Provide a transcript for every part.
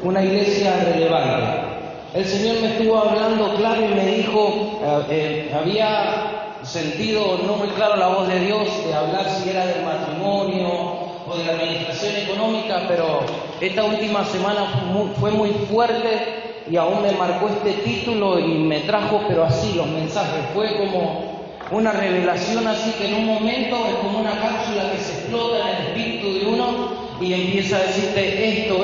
una iglesia relevante. El Señor me estuvo hablando claro y me dijo, había sentido no muy claro la voz de Dios de hablar si era del matrimonio o de la administración económica, pero esta última semana fue muy fuerte y aún me marcó este título y me trajo, pero así los mensajes, fue como una revelación así que en un momento es como una cápsula que se explota en el espíritu de uno y empieza a decirte esto.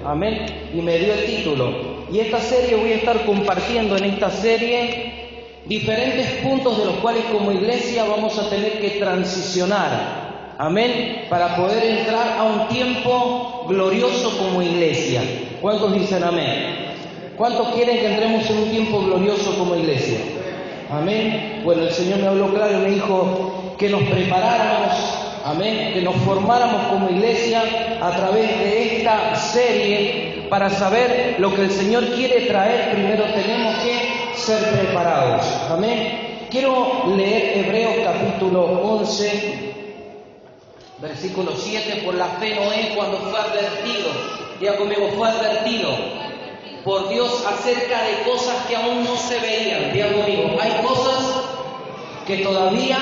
Amén. Y me dio el título. Y esta serie voy a estar compartiendo en esta serie diferentes puntos de los cuales como iglesia vamos a tener que transicionar. Amén. Para poder entrar a un tiempo glorioso como iglesia. ¿Cuántos dicen amén? ¿Cuántos quieren que entremos en un tiempo glorioso como iglesia? Amén. Bueno, el Señor me habló claro y me dijo que nos preparáramos, amén, que nos formáramos como iglesia a través de esta serie para saber lo que el Señor quiere traer. Primero tenemos que ser preparados. Amén. Quiero leer Hebreos capítulo 11, versículo 7. Por la fe Noé, cuando fue advertido, diga conmigo, fue advertido por Dios acerca de cosas que aún no se veían. Diga conmigo, hay cosas que todavía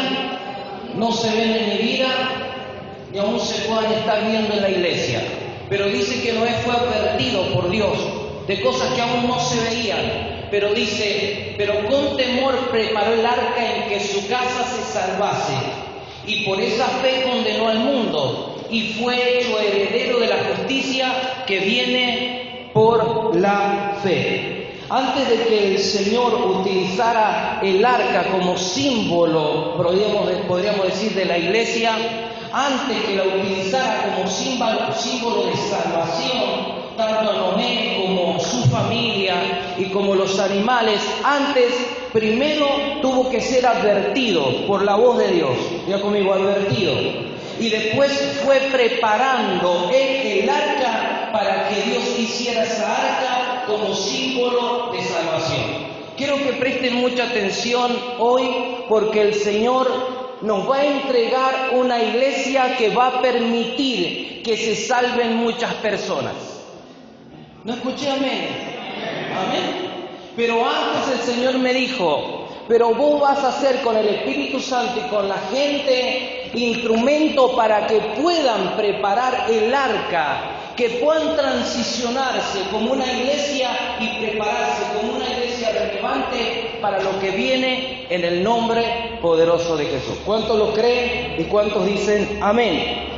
no se ven en mi vida y aún se puedan estar viendo en la iglesia. Pero dice que Noé fue advertido por Dios de cosas que aún no se veían. Pero dice, pero con temor preparó el arca en que su casa se salvase. Y por esa fe condenó al mundo y fue hecho heredero de la justicia que viene por la fe. Antes de que el Señor utilizara el arca como símbolo, podríamos decir, de la iglesia, antes que la utilizara como símbolo de salvación, tanto a Noé como su familia y como los animales, antes primero tuvo que ser advertido por la voz de Dios. Diga conmigo, advertido. Y después fue preparando el arca para que Dios hiciera esa arca como símbolo de salvación. Quiero que presten mucha atención hoy porque el Señor nos va a entregar una iglesia que va a permitir que se salven muchas personas. ¿No escuché amén? Amén. Pero antes el Señor me dijo, pero vos vas a ser con el Espíritu Santo y con la gente instrumento para que puedan preparar el arca, que puedan transicionarse como una iglesia y prepararse como una iglesia relevante para lo que viene en el nombre poderoso de Jesús. ¿Cuántos lo creen y cuántos dicen amén?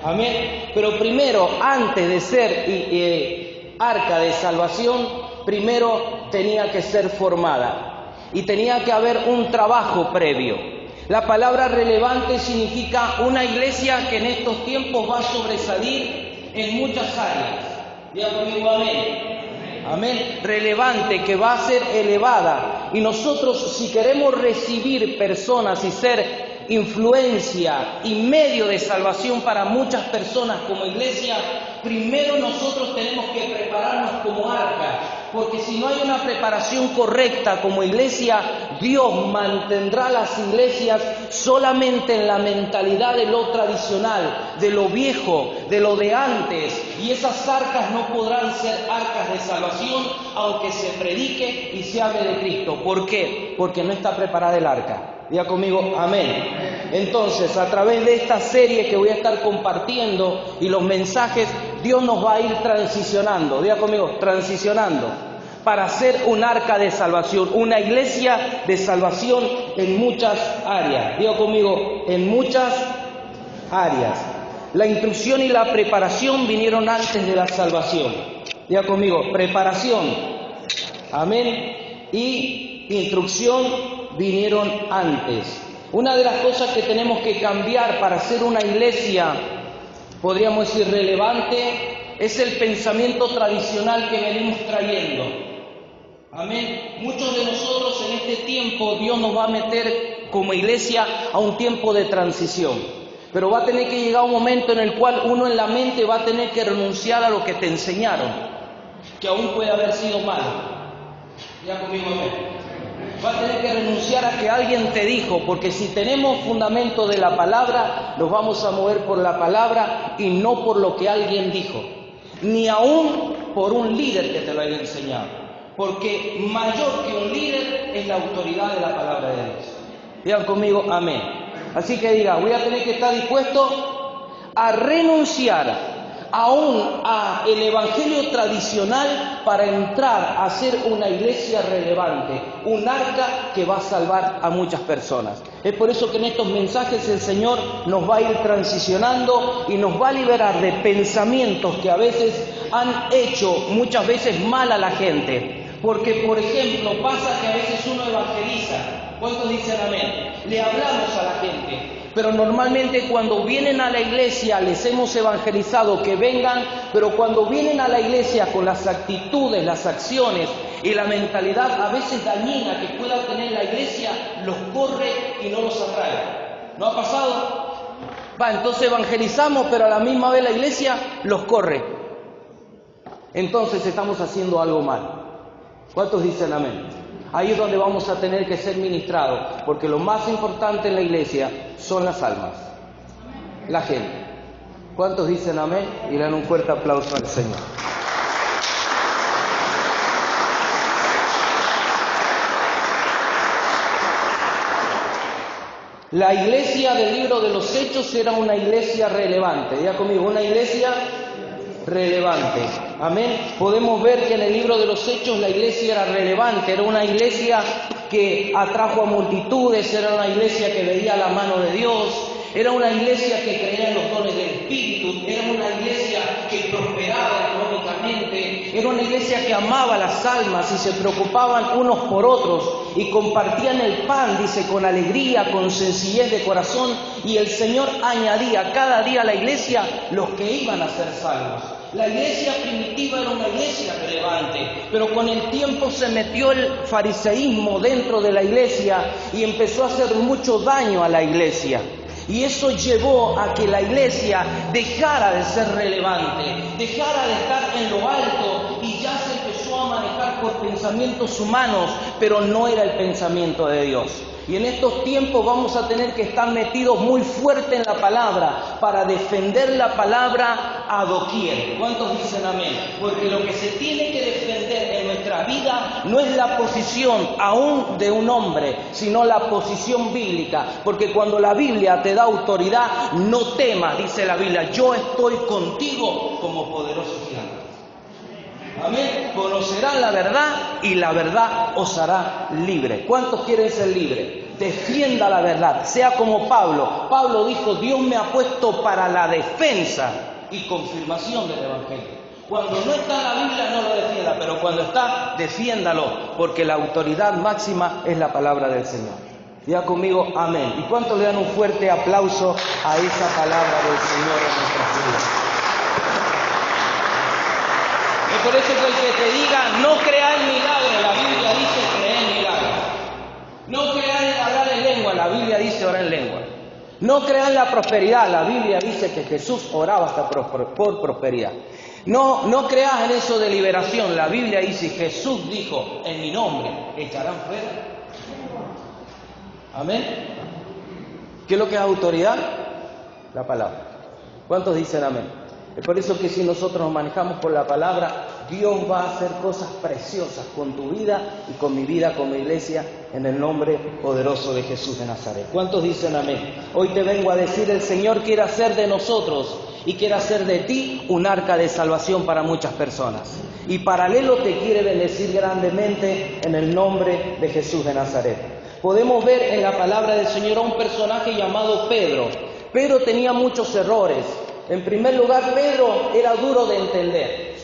Amén. Pero primero, antes de ser arca de salvación, primero tenía que ser formada y tenía que haber un trabajo previo. La palabra relevante significa una iglesia que en estos tiempos va a sobresalir en muchas áreas. Diga conmigo amén. Amén. Relevante, que va a ser elevada. Y nosotros, si queremos recibir personas y ser influencia y medio de salvación para muchas personas como iglesia, primero nosotros tenemos que prepararnos como arca. Porque si no hay una preparación correcta como iglesia, Dios mantendrá las iglesias solamente en la mentalidad de lo tradicional, de lo viejo, de lo de antes. Y esas arcas no podrán ser arcas de salvación, aunque se predique y se hable de Cristo. ¿Por qué? Porque no está preparada el arca. Diga conmigo, amén. Entonces, a través de esta serie que voy a estar compartiendo y los mensajes, Dios nos va a ir transicionando. Diga conmigo, transicionando, para ser un arca de salvación, una iglesia de salvación en muchas áreas. Diga conmigo, en muchas áreas. La instrucción y la preparación vinieron antes de la salvación. Diga conmigo, preparación, amén, y instrucción vinieron antes. Una de las cosas que tenemos que cambiar para ser una iglesia, podríamos decir, relevante, es el pensamiento tradicional que venimos trayendo. Amén. Muchos de nosotros en este tiempo Dios nos va a meter como iglesia a un tiempo de transición. Pero va a tener que llegar un momento en el cual uno en la mente va a tener que renunciar a lo que te enseñaron, que aún puede haber sido malo. Ya conmigo amén. Va a tener que renunciar a que alguien te dijo, porque si tenemos fundamento de la palabra, nos vamos a mover por la palabra y no por lo que alguien dijo, ni aún por un líder que te lo haya enseñado, porque mayor que un líder es la autoridad de la palabra de Dios. Digan conmigo, amén. Así que diga, voy a tener que estar dispuesto a renunciar aún a el evangelio tradicional para entrar a ser una iglesia relevante, un arca que va a salvar a muchas personas. Es por eso que en estos mensajes el Señor nos va a ir transicionando y nos va a liberar de pensamientos que a veces han hecho muchas veces mal a la gente. Porque, por ejemplo, pasa que a veces uno evangeliza. ¿Cuántos dicen amén? Le hablamos a la gente, pero normalmente cuando vienen a la iglesia les hemos evangelizado que vengan, pero cuando vienen a la iglesia con las actitudes, las acciones y la mentalidad a veces dañina que pueda tener la iglesia, los corre y no los atrae. ¿No ha pasado? Entonces evangelizamos, pero a la misma vez la iglesia los corre. Entonces estamos haciendo algo mal. ¿Cuántos dicen amén? Ahí es donde vamos a tener que ser ministrados, porque lo más importante en la iglesia son las almas, la gente. ¿Cuántos dicen amén? Y le dan un fuerte aplauso al Señor. La iglesia del libro de los Hechos era una iglesia relevante. Diga conmigo, una iglesia relevante. Amén. Podemos ver que en el libro de los Hechos la iglesia era relevante, era una iglesia que atrajo a multitudes, era una iglesia que veía la mano de Dios, era una iglesia que creía en los dones del Espíritu, era una iglesia que prosperaba económicamente, era una iglesia que amaba las almas y se preocupaban unos por otros y compartían el pan, dice, con alegría, con sencillez de corazón, y el Señor añadía cada día a la iglesia los que iban a ser salvos. La iglesia primitiva era una iglesia relevante, pero con el tiempo se metió el fariseísmo dentro de la iglesia y empezó a hacer mucho daño a la iglesia. Y eso llevó a que la iglesia dejara de ser relevante, dejara de estar en lo alto y ya se empezó a manejar por pensamientos humanos, pero no era el pensamiento de Dios. Y en estos tiempos vamos a tener que estar metidos muy fuerte en la palabra para defender la palabra a doquier. ¿Cuántos dicen amén? Porque lo que se tiene que defender en nuestra vida no es la posición aún de un hombre, sino la posición bíblica. Porque cuando la Biblia te da autoridad, no temas, dice la Biblia, yo estoy contigo como poderoso gigante. Amén. Conocerán la verdad y la verdad os hará libre. ¿Cuántos quieren ser libres? Defienda la verdad, sea como Pablo. Pablo dijo, Dios me ha puesto para la defensa y confirmación del Evangelio. Cuando no está en la Biblia no lo defienda, pero cuando está, defiéndalo, porque la autoridad máxima es la palabra del Señor. Diga conmigo, amén. ¿Y cuántos le dan un fuerte aplauso a esa palabra del Señor en nuestras vidas? Es por eso que el que te diga, no crea en milagros, la Biblia dice, cree en milagros. No crea en hablar en lengua, la Biblia dice orar en lengua. No crea en la prosperidad, la Biblia dice que Jesús oraba hasta por prosperidad. No creas en eso de liberación, la Biblia dice, Jesús dijo, en mi nombre echarán fuera. Amén. ¿Qué es lo que es autoridad? La palabra. ¿Cuántos dicen amén? Es por eso que si nosotros nos manejamos por la palabra, Dios va a hacer cosas preciosas con tu vida y con mi vida, con mi iglesia, en el nombre poderoso de Jesús de Nazaret. ¿Cuántos dicen amén? Hoy te vengo a decir, el Señor quiere hacer de nosotros y quiere hacer de ti un arca de salvación para muchas personas. Y paralelo te quiere bendecir grandemente en el nombre de Jesús de Nazaret. Podemos ver en la palabra del Señor a un personaje llamado Pedro. Pedro tenía muchos errores. En primer lugar, Pedro era duro de entender.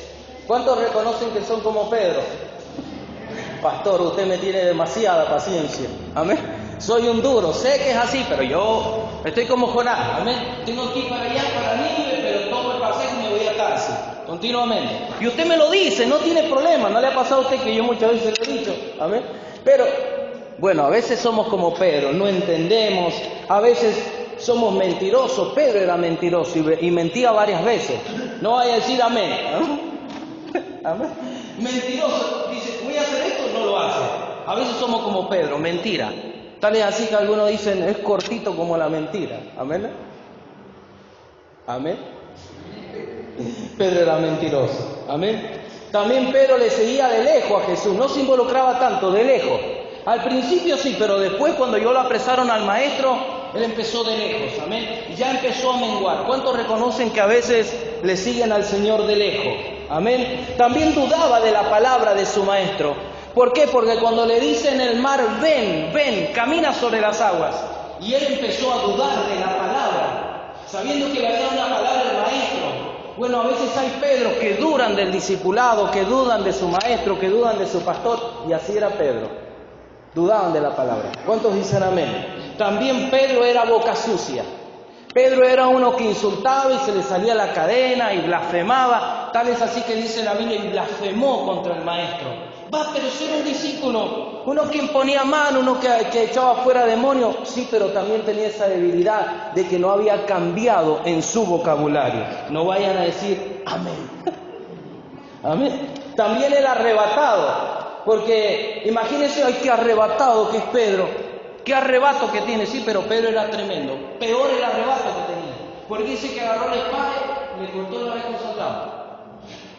¿Cuántos reconocen que son como Pedro? Pastor, usted me tiene demasiada paciencia. Amén. Soy un duro, sé que es así, pero yo estoy como Jonás. Amén. Tengo que ir para allá, para Nínive, pero tomo el pasaje y me voy a cárcel. Continuamente. Y usted me lo dice, no tiene problema. ¿No le ha pasado a usted que yo muchas veces le he dicho? Amén. Pero, bueno, a veces somos como Pedro, no entendemos. A veces somos mentirosos. Pedro era mentiroso y mentía varias veces. No vaya a decir amén. ¿No? Amén. Mentiroso. Dice, voy a hacer esto, no lo hace. A veces somos como Pedro, mentira. Tal es así que algunos dicen, es cortito como la mentira. ¿Amén? ¿Amén? Pedro era mentiroso. ¿Amén? También Pedro le seguía de lejos a Jesús, no se involucraba tanto, de lejos. Al principio sí, pero después cuando yo lo apresaron al maestro, él empezó de lejos, amén. Y ya empezó a menguar. ¿Cuántos reconocen que a veces le siguen al Señor de lejos? Amén. También dudaba de la palabra de su maestro. ¿Por qué? Porque cuando le dice en el mar, ven, ven, camina sobre las aguas. Y él empezó a dudar de la palabra, sabiendo que le había dado una palabra al maestro. Bueno, a veces hay Pedros que dudan del discipulado, que dudan de su maestro, que dudan de su pastor, y así era Pedro. Dudaban de la palabra. ¿Cuántos dicen amén? También Pedro era boca sucia. Pedro era uno que insultaba y se le salía la cadena y blasfemaba. Tal es así que dice la Biblia, y blasfemó contra el maestro. Pero ser un discípulo, uno que imponía mano, uno que echaba fuera demonios, sí, pero también tenía esa debilidad de que no había cambiado en su vocabulario. No vayan a decir amén. Amén. También el arrebatado. Porque imagínense, ay, qué arrebatado que es Pedro, qué arrebato que tiene, sí, pero Pedro era tremendo, peor el arrebato que tenía, porque dice que agarró la espada y le cortó la oreja a un soldado.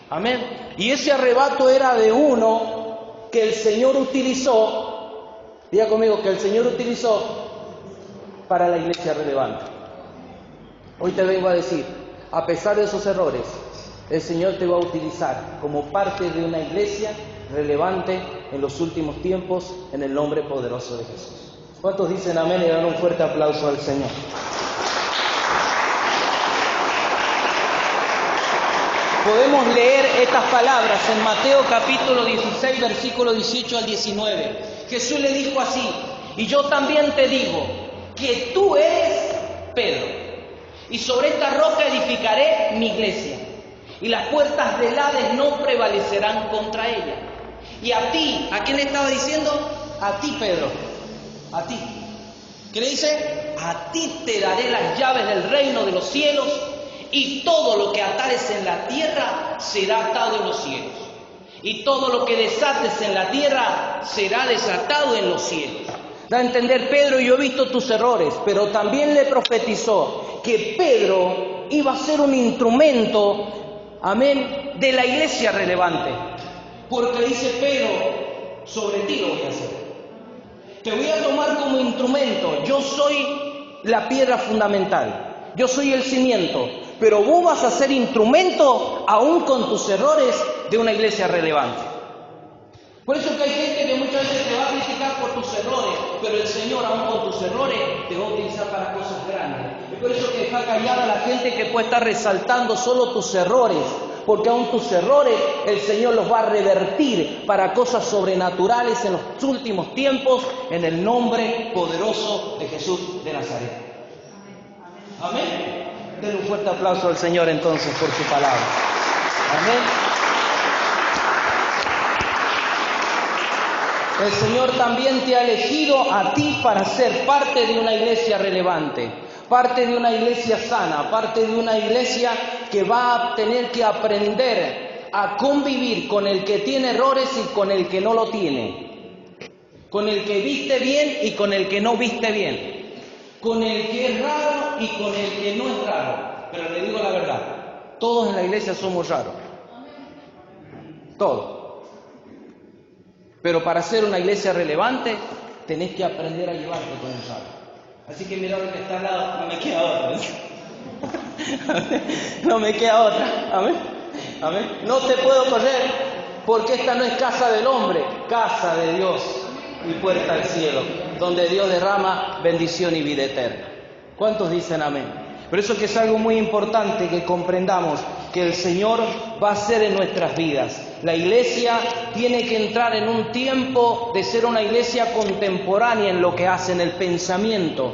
Amén. Y ese arrebato era de uno que el Señor utilizó, diga conmigo, que el Señor utilizó para la iglesia relevante. Hoy te vengo a decir, a pesar de esos errores, el Señor te va a utilizar como parte de una iglesia relevante en los últimos tiempos, en el nombre poderoso de Jesús. ¿Cuántos dicen amén y dan un fuerte aplauso al Señor? Podemos leer estas palabras en Mateo capítulo 16, versículo 18 al 19. Jesús le dijo así, y yo también te digo, que tú eres Pedro, y sobre esta roca edificaré mi iglesia, y las puertas del Hades no prevalecerán contra ella. Y a ti, ¿a quién le estaba diciendo? A ti, Pedro, a ti. ¿Qué le dice? A ti te daré las llaves del reino de los cielos, y todo lo que atares en la tierra será atado en los cielos, y todo lo que desates en la tierra será desatado en los cielos. Da a entender, Pedro, yo he visto tus errores, pero también le profetizó que Pedro iba a ser un instrumento, amén, de la iglesia relevante. Porque dice Pedro, sobre ti lo voy a hacer. Te voy a tomar como instrumento. Yo soy la piedra fundamental. Yo soy el cimiento. Pero vos vas a ser instrumento, aún con tus errores, de una iglesia relevante. Por eso que hay gente que muchas veces te va a criticar por tus errores, pero el Señor, aún con tus errores, te va a utilizar para cosas grandes. Es por eso que deja callada a la gente que puede estar resaltando solo tus errores, porque aún tus errores el Señor los va a revertir para cosas sobrenaturales en los últimos tiempos, en el nombre poderoso de Jesús de Nazaret. Amén. Denle un fuerte aplauso al Señor entonces por su palabra. Amén. El Señor también te ha elegido a ti para ser parte de una iglesia relevante, parte de una iglesia sana, parte de una iglesia que va a tener que aprender a convivir con el que tiene errores y con el que no lo tiene, con el que viste bien y con el que no viste bien, con el que es raro y con el que no es raro. Pero le digo la verdad, todos en la iglesia somos raros, todos. Pero para ser una iglesia relevante, tenés que aprender a llevarte con el raro. Así que mira lo que está al lado, no me queda otra. No me queda otra. Amén. Amén. No te puedo correr, porque esta no es casa del hombre, casa de Dios y puerta al cielo, donde Dios derrama bendición y vida eterna. ¿Cuántos dicen amén? Por eso que es algo muy importante que comprendamos que el Señor va a hacer en nuestras vidas. La iglesia tiene que entrar en un tiempo de ser una iglesia contemporánea en lo que hace, en el pensamiento,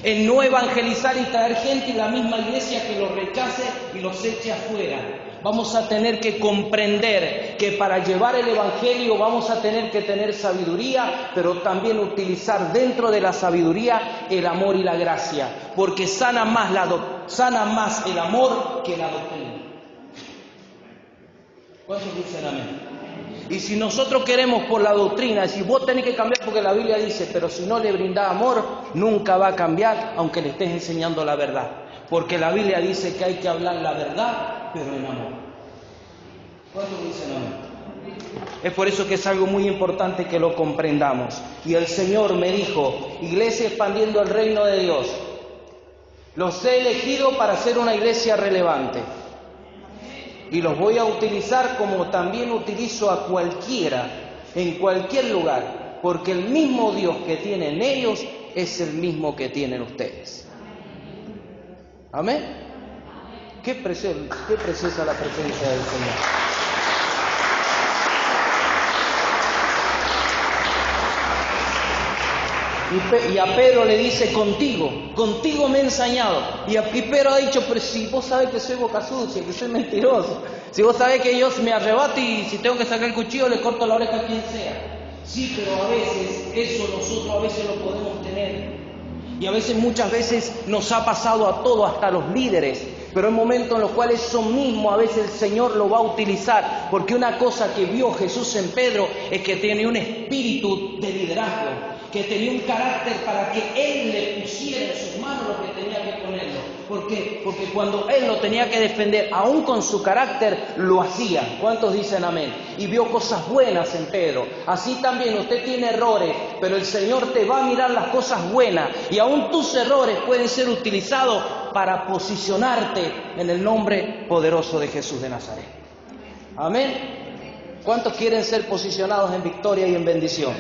en no evangelizar y traer gente en la misma iglesia que los rechace y los eche afuera. Vamos a tener que comprender que para llevar el evangelio vamos a tener que tener sabiduría, pero también utilizar dentro de la sabiduría el amor y la gracia, porque sana más el amor que la doctrina. ¿Cuántos dicen amén? Y si nosotros queremos por la doctrina, si vos tenés que cambiar porque la Biblia dice, pero si no le brindás amor, nunca va a cambiar, aunque le estés enseñando la verdad. Porque la Biblia dice que hay que hablar la verdad, pero en amor. ¿Cuántos dicen amén? Es por eso que es algo muy importante que lo comprendamos. Y el Señor me dijo, iglesia expandiendo el reino de Dios, los he elegido para ser una iglesia relevante. Y los voy a utilizar como también utilizo a cualquiera, en cualquier lugar, porque el mismo Dios que tienen ellos es el mismo que tienen ustedes. ¿Amén? Qué preciosa la presencia del Señor. Y a Pedro le dice, contigo me he ensañado. Y Pedro ha dicho, pero si vos sabés que soy boca sucia, que soy mentiroso, si vos sabés que yo me arrebato y si tengo que sacar el cuchillo le corto la oreja a quien sea. Sí, pero a veces eso nosotros a veces lo podemos tener. Y a veces, muchas veces nos ha pasado a todos, hasta a los líderes. Pero hay momentos en los cuales eso mismo a veces el Señor lo va a utilizar. Porque una cosa que vio Jesús en Pedro es que tenía un espíritu de liderazgo, que tenía un carácter para que Él le pusiera en sus manos lo que tenía que ponerlo. ¿Por qué? Porque cuando Él lo tenía que defender, aún con su carácter, lo hacía. ¿Cuántos dicen amén? Y vio cosas buenas en Pedro. Así también usted tiene errores, pero el Señor te va a mirar las cosas buenas. Y aún tus errores pueden ser utilizados para posicionarte en el nombre poderoso de Jesús de Nazaret. Amén. ¿Cuántos quieren ser posicionados en victoria y en bendición?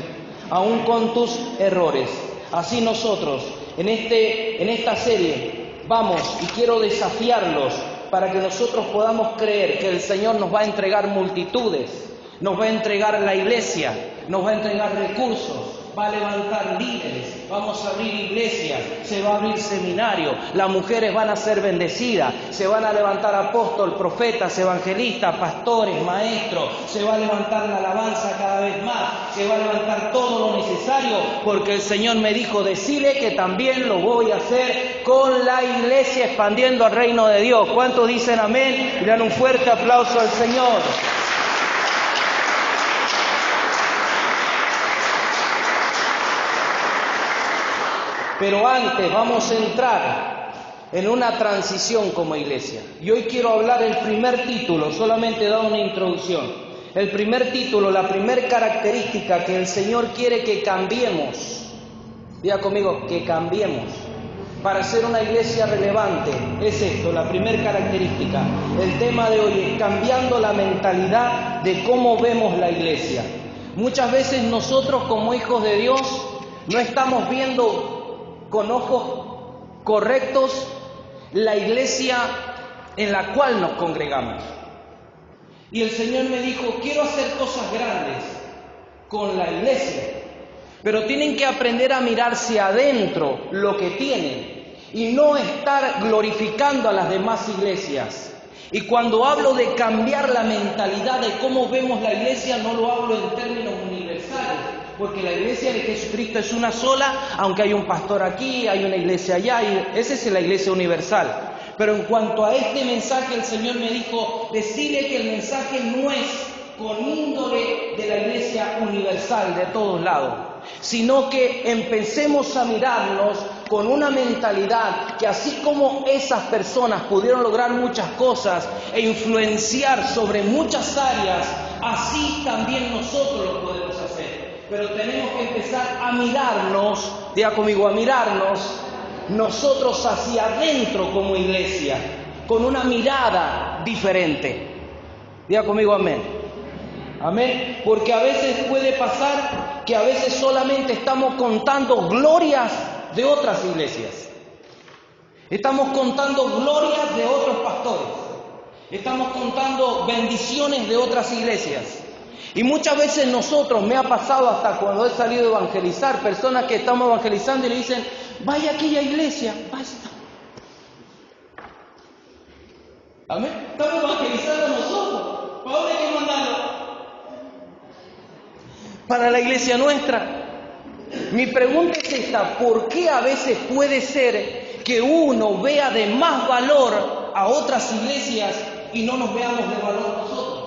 Aún con tus errores. Así nosotros, en esta serie, vamos y quiero desafiarlos para que nosotros podamos creer que el Señor nos va a entregar multitudes, nos va a entregar la iglesia, nos va a entregar recursos, va a levantar líderes, vamos a abrir iglesias, se va a abrir seminario, las mujeres van a ser bendecidas, se van a levantar apóstoles, profetas, evangelistas, pastores, maestros, se va a levantar la alabanza cada vez más, se va a levantar todo lo necesario, porque el Señor me dijo, decirle que también lo voy a hacer con la iglesia expandiendo el reino de Dios. ¿Cuántos dicen amén? Y dan un fuerte aplauso al Señor. Pero antes vamos a entrar en una transición como iglesia. Y hoy quiero hablar el primer título, solamente he dado una introducción. El primer título, la primera característica que el Señor quiere que cambiemos. Diga conmigo, que cambiemos. Para ser una iglesia relevante, es esto, la primera característica. El tema de hoy es cambiando la mentalidad de cómo vemos la iglesia. Muchas veces nosotros como hijos de Dios no estamos viendo con ojos correctos la iglesia en la cual nos congregamos. Y el Señor me dijo, quiero hacer cosas grandes con la iglesia, pero tienen que aprender a mirarse adentro lo que tienen y no estar glorificando a las demás iglesias. Y cuando hablo de cambiar la mentalidad de cómo vemos la iglesia, no lo hablo en términos universales, porque la iglesia de Jesucristo es una sola, aunque hay un pastor aquí, hay una iglesia allá, y esa es la iglesia universal. Pero en cuanto a este mensaje, el Señor me dijo, decirle que el mensaje no es con índole de la iglesia universal de todos lados, sino que empecemos a mirarnos con una mentalidad que así como esas personas pudieron lograr muchas cosas e influenciar sobre muchas áreas, así también nosotros lo podemos hacer. Pero tenemos que empezar a mirarnos, diga conmigo, a mirarnos nosotros hacia adentro como iglesia, con una mirada diferente. Diga conmigo amén. Amén. Porque a veces puede pasar que a veces solamente estamos contando glorias de otras iglesias. Estamos contando glorias de otros pastores. Estamos contando bendiciones de otras iglesias. Y muchas veces nosotros, me ha pasado hasta cuando he salido a evangelizar, personas que estamos evangelizando y le dicen, vaya a aquella iglesia, basta. Amén. Estamos evangelizando nosotros. ¿Para dónde hay que mandarlo? Para la iglesia nuestra. Mi pregunta es esta, ¿por qué a veces puede ser que uno vea de más valor a otras iglesias y no nos veamos de valor nosotros?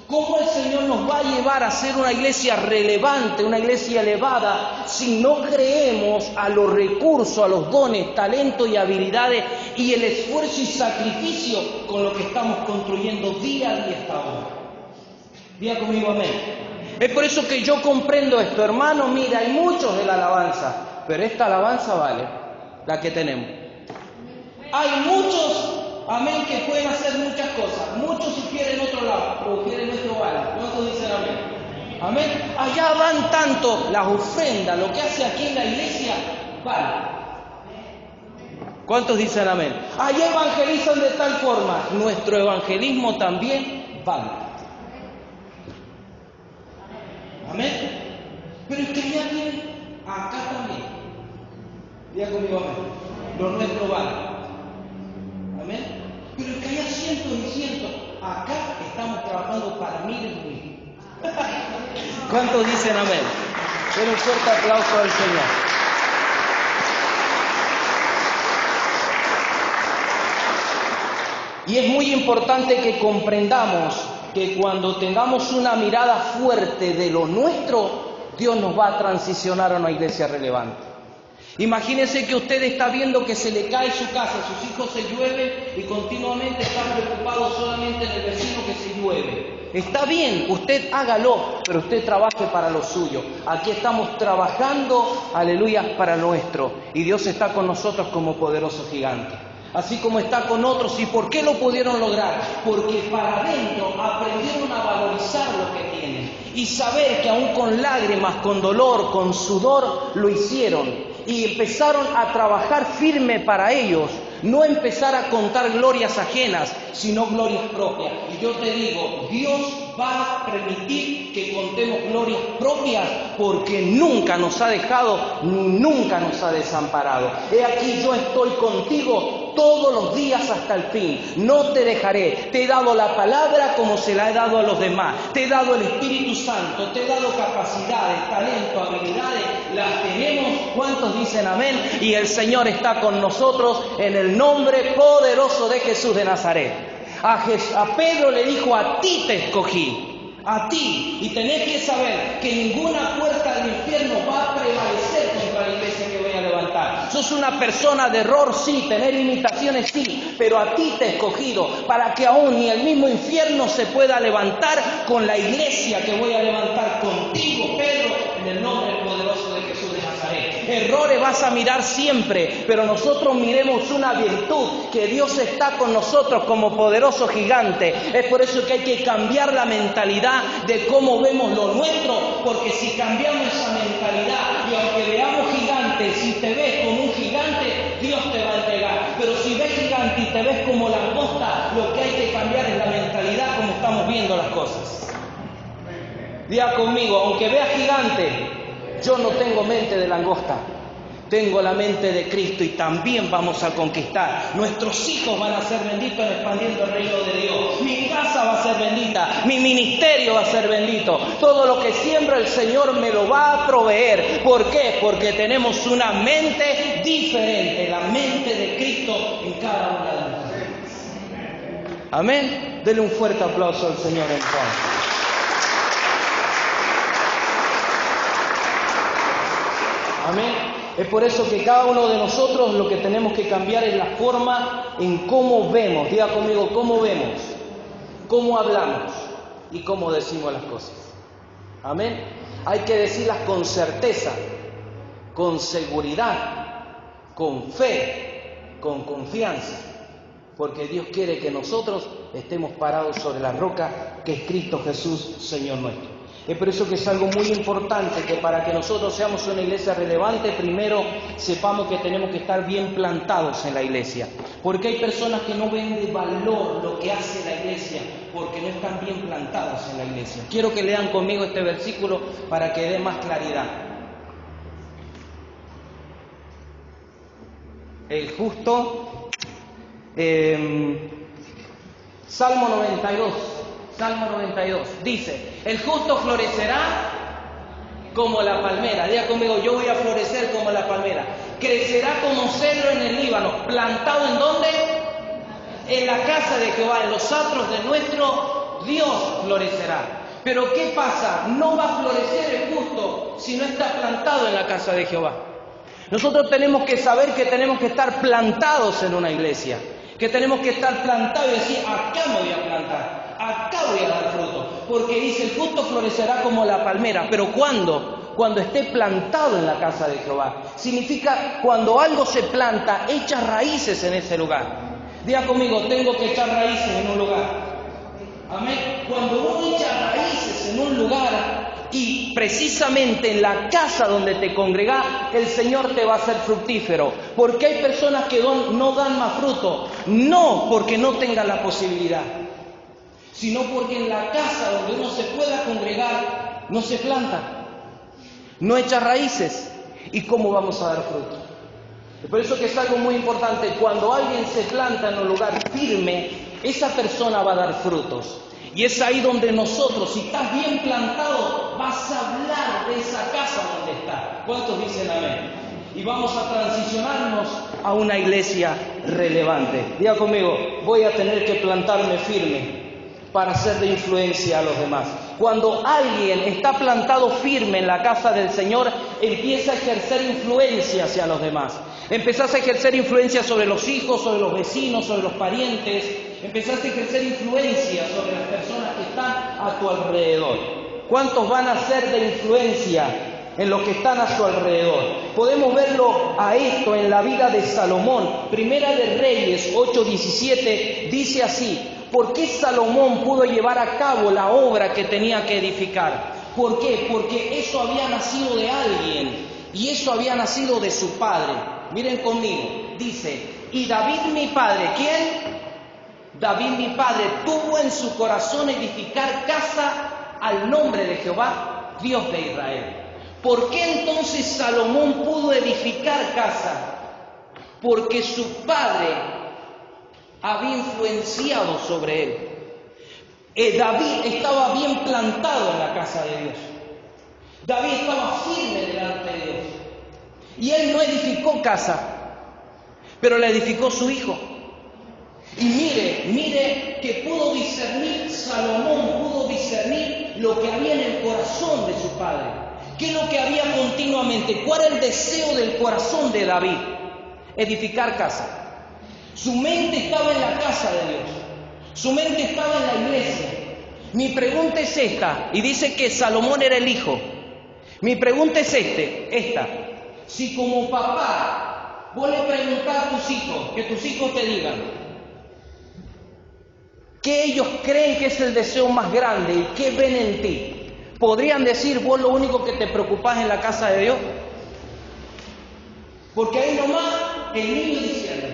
¿Cómo el Señor nos va a llevar a ser una iglesia relevante, una iglesia elevada, si no creemos a los recursos, a los dones, talentos y habilidades y el esfuerzo y sacrificio con lo que estamos construyendo día a día hasta ahora? Diga conmigo amén. Es por eso que yo comprendo esto, hermano. Mira, hay muchos de la alabanza, pero esta alabanza vale, la que tenemos. Hay muchos, amén, que pueden hacer muchas cosas. Muchos sugieren otro lado, pero quieren nuestro vale. ¿Cuántos dicen amén? Amén. Allá dan tanto las ofrendas, lo que hace aquí en la iglesia, vale. ¿Cuántos dicen amén? Allá evangelizan de tal forma, nuestro evangelismo también vale. Amén. Pero es que ya tienen acá también. Diga conmigo amén. Lo nuestro vale. Amén. Pero es que haya cientos y cientos. Acá estamos trabajando para miles y miles. ¿Cuántos dicen amén? Den un fuerte aplauso al Señor. Y es muy importante que comprendamos que cuando tengamos una mirada fuerte de lo nuestro, Dios nos va a transicionar a una iglesia relevante. Imagínense que usted está viendo que se le cae su casa, sus hijos se llueven y continuamente están preocupados solamente en el vecino que se llueve. Está bien, usted hágalo, pero usted trabaje para lo suyo. Aquí estamos trabajando, aleluya, para lo nuestro. Y Dios está con nosotros como poderoso gigante. Así como está con otros. ¿Y por qué lo pudieron lograr? Porque para adentro aprendieron a valorizar lo que tienen y saber que aún con lágrimas, con dolor, con sudor, lo hicieron y empezaron a trabajar firme para ellos. No empezar a contar glorias ajenas, sino glorias propias. Y yo te digo, Dios va a permitir que contemos glorias propias porque nunca nos ha dejado ni nunca nos ha desamparado. He aquí, yo estoy contigo todos los días hasta el fin. No te dejaré. Te he dado la palabra como se la he dado a los demás. Te he dado el Espíritu Santo. Te he dado capacidades, talentos, habilidades. Las tenemos. ¿Cuántos dicen amén? Y el Señor está con nosotros en el nombre poderoso de Jesús de Nazaret. A Pedro le dijo: a ti te escogí, a ti. Y tenés que saber que ninguna puerta del infierno va a prevalecer contra la iglesia que voy a levantar. Sos una persona de error, sí, tener limitaciones, sí, pero a ti te he escogido para que aún ni el mismo infierno se pueda levantar con la iglesia que voy a levantar contigo, Pedro, en el nombre poderoso de Jesús de Nazaret. Errores vas a mirar siempre, pero nosotros miremos una virtud, que Dios está con nosotros como poderoso gigante. Es por eso que hay que cambiar la mentalidad de cómo vemos lo nuestro, porque si cambiamos esa mentalidad y aunque veamos gigantes, si te ves como un gigante, Dios te va a entregar. Pero si ves gigante y te ves como langosta, lo que hay que cambiar es la mentalidad como estamos viendo las cosas. Diga conmigo, aunque veas gigante, yo no tengo mente de langosta, tengo la mente de Cristo y también vamos a conquistar. Nuestros hijos van a ser benditos expandiendo el reino de Dios. Mi casa va a ser bendita, mi ministerio va a ser bendito. Todo lo que siembra el Señor me lo va a proveer. ¿Por qué? Porque tenemos una mente diferente, la mente de Cristo en cada una de nuestras vidas. Amén. Denle un fuerte aplauso al Señor entonces. Amén. Es por eso que cada uno de nosotros lo que tenemos que cambiar es la forma en cómo vemos. Diga conmigo, cómo vemos, cómo hablamos y cómo decimos las cosas. Amén. Hay que decirlas con certeza, con seguridad, con fe, con confianza. Porque Dios quiere que nosotros estemos parados sobre la roca que es Cristo Jesús, Señor nuestro. Es por eso que es algo muy importante que para que nosotros seamos una iglesia relevante, primero sepamos que tenemos que estar bien plantados en la iglesia. Porque hay personas que no ven de valor lo que hace la iglesia porque no están bien plantados en la iglesia. Quiero que lean conmigo este versículo para que dé más claridad. El justo, Salmo 92. Salmo 92 dice: el justo florecerá como la palmera. Diga conmigo, yo voy a florecer como la palmera. Crecerá como cedro en el Líbano. ¿Plantado en dónde? En la casa de Jehová, en los atrios de nuestro Dios florecerá. Pero ¿qué pasa? No va a florecer el justo si no está plantado en la casa de Jehová. Nosotros tenemos que saber que tenemos que estar plantados en una iglesia, que tenemos que estar plantados y decir, acá me voy a plantar, acá voy a dar fruto, porque dice, el justo florecerá como la palmera. ¿Pero cuándo? Cuando esté plantado en la casa de Jehová. Significa cuando algo se planta, echa raíces en ese lugar. Diga conmigo, tengo que echar raíces en un lugar. Amén. Cuando uno echa raíces en un lugar y precisamente en la casa donde te congregas, el Señor te va a hacer fructífero. Porque hay personas que no dan más fruto, no porque no tengan la posibilidad, sino porque en la casa donde uno se pueda congregar, no se planta, no echa raíces. ¿Y cómo vamos a dar fruto? Por eso que es algo muy importante, cuando alguien se planta en un lugar firme, esa persona va a dar frutos. Y es ahí donde nosotros, si estás bien plantado, vas a hablar de esa casa donde estás. ¿Cuántos dicen amén? Y vamos a transicionarnos a una iglesia relevante. Diga conmigo, voy a tener que plantarme firme para ser de influencia a los demás. Cuando alguien está plantado firme en la casa del Señor, empieza a ejercer influencia hacia los demás. Empezás a ejercer influencia sobre los hijos, sobre los vecinos, sobre los parientes. Empezás a ejercer influencia sobre las personas que están a tu alrededor. ¿Cuántos van a ser de influencia en los que están a su alrededor? Podemos verlo a esto en la vida de Salomón. Primera de Reyes 8:17 dice así: ¿por qué Salomón pudo llevar a cabo la obra que tenía que edificar? ¿Por qué? Porque eso había nacido de alguien y eso había nacido de su padre. Miren conmigo, dice, y David mi padre, ¿quién? David mi padre tuvo en su corazón edificar casa al nombre de Jehová, Dios de Israel. ¿Por qué entonces Salomón pudo edificar casa? Porque su padre había influenciado sobre él. David estaba bien plantado en la casa de Dios. David estaba firme delante de Dios. Y él no edificó casa, pero la edificó su hijo. Y mire que pudo discernir, Salomón pudo discernir lo que había en el corazón de su padre. ¿Qué es lo que había continuamente? ¿Cuál era el deseo del corazón de David? Edificar casa. Su esta estaba en la casa de Dios. Su mente estaba en la iglesia. Mi pregunta es esta, y dice que Salomón era el hijo. Mi pregunta es esta. Si como papá vos le preguntás a tus hijos, que tus hijos te digan, ¿qué ellos creen que es el deseo más grande y qué ven en ti? ¿Podrían decir vos lo único que te preocupás en la casa de Dios? Porque ahí nomás el niño diciendo,